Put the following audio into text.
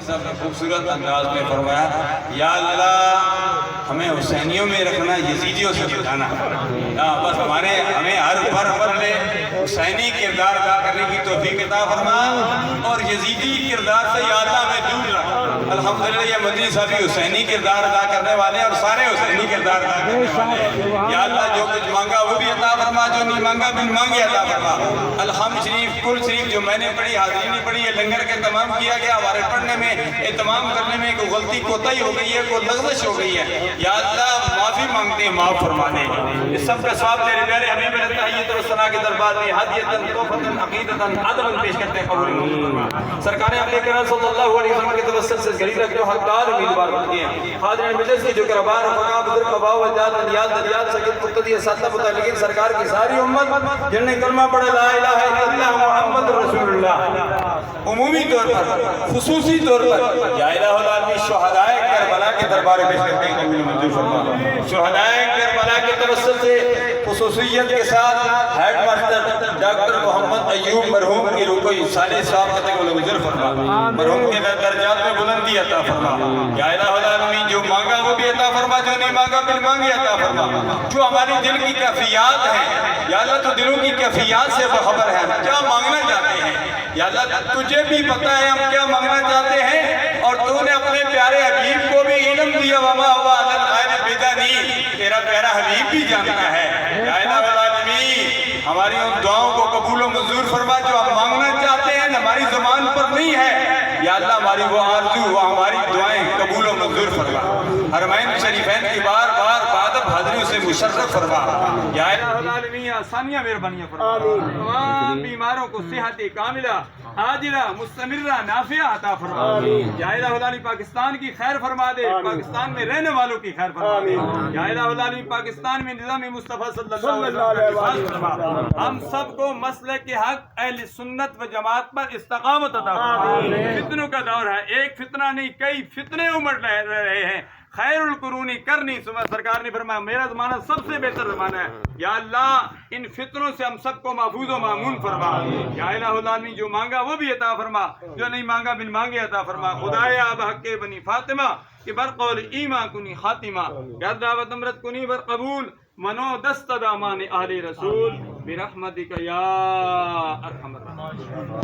صاحب نے خوبصورت انداز میں فرمایا یا اللہ ہمیں حسینیوں میں رکھنا، یزیدیوں سے بچانا، بس ہمیں ہر پر لے حسینی کردار ادا کرنے کی توفیق عطا فرما، اور یزیدی کردار سے یا اللہ ہمیں دور رکھ۔ الحمدللہ یہ مدنی صاحب حسینی کردار ادا کرنے والے ہیں اور سارے حسینی کردار ادا کرنے والے ہیں۔ یا اللہ جو کچھ مانگا وہ بھی عطا فرما، جو نہیں مانگا بن مانگے عطا فرما۔ الحمد شریف کل شریف جو میں نے پڑھی، حاضرین نے پڑھی، یہ لنگر کے تمام کیا گیا، ہمارے پڑھنے میں اہتمام کرنے میں کوئی غلطی کوتاہی ہو گئی ہے، کوئی لغزش ہو گئی ہے، یا اللہ معافی مانگتے ہیں، معاف فرما دے۔ اس سب کا ثواب تیرے پیارے حبیب الطاہیت اور ثنا کے دربار میں ہدیۃً تحفۃً عقیدۃً عدلاً پیش کرتے ہیں، قبول فرما۔ سرکار عملے کرام صلی اللہ علیہ وسلم کے توسل سے غریب رکھ جو حقدار امیدوار بنتے ہیں، حاضرین مجلس کی جو کربار فنا بزرگ قبا و جاد الیاد دریاد سید قطدی اساتذہ متعلقین سرکار کی ساری امت جن نے کلمہ پڑھا لا الہ الا اللہ محمد رسول اللہ، عمومی طور پر خصوصی طور پر یا الہ العالمین شہدائے کربلا کے دربار میں پیش کرتے ہیں، قبول منظور فرما۔ شہدائے کربلا کے توسل سے خصوصیت کے ساتھ ہیڈ ماسٹر ڈاکٹر محمد ایوب مرحوم کی روح صالح صاحب کا قبول منظور فرما، مرحوم کے درجات میں بلندی عطا فرما۔ یا الہ العالمین جو مانگا وہ بھی عطا فرما، جو نہیں مانگا بن مانگے عطا فرما۔ جو ہماری دل کی کیفیات ہیں یا اللہ تو دلوں کی کیفیات سے خبر ہے، کیا مانگنا چاہتے ہیں یا اللہ تجھے بھی پتہ ہے ہم کیا مانگنا چاہتے ہیں، اور تو نے اپنے پیارے حبیب کو بھی علم دیا، وما ہوا علی الغیب بدنی، تیرا پیارا حبیب بھی جانتا ہے۔ یا الہ العالمین ہماری ان دعاؤں کو قبول و منظور فرما جو ہم مانگنا چاہتے ہیں، ہماری زبان پر نہیں ہے، یا اللہ ہماری وہ آرزو وہ ہماری دعائیں قبول و منظور فرما۔ حرمین شریفین کی بار بار بادب حاضریوں سے مشرف فرما۔ یا الہ العالمین آسانیاں مہربانیاں فرما، تمام بیماروں کو صحت کاملہ عاجلہ مستمرہ نافعہ عطا فرما۔ یا الہ العالمین پاکستان کی خیر فرما دے، پاکستان میں رہنے والوں کی خیر فرما دے۔ یا الہ العالمین پاکستان میں نظام مصطفیٰ صلی اللہ علیہ وسلم فرما، ہم سب کو مسلک حق اہل سنت و جماعت پر استقامت عطا فرما۔ فتنوں کا دور ہے، ایک فتنہ نہیں کئی فتنے امڑ رہے ہیں، خیر القرون کرنی، سرکار نے فرمایا میرا زمانہ سب سے بہتر زمانہ ہے۔ یا اللہ ان فتنوں سے ہم سب کو محفوظ و مامون فرما۔ یا الہ العالمین جو مانگا وہ بھی عطا فرما، جو نہیں مانگا بن مانگے عطا فرما۔ خدایا بحق بنی فاطمہ کہ برقول ایمان کنی خاتمہ، یا دعوت امرت کنی بر قبول، منو دست دامان اہل رسول برحمتک یا ارحم الراحمین۔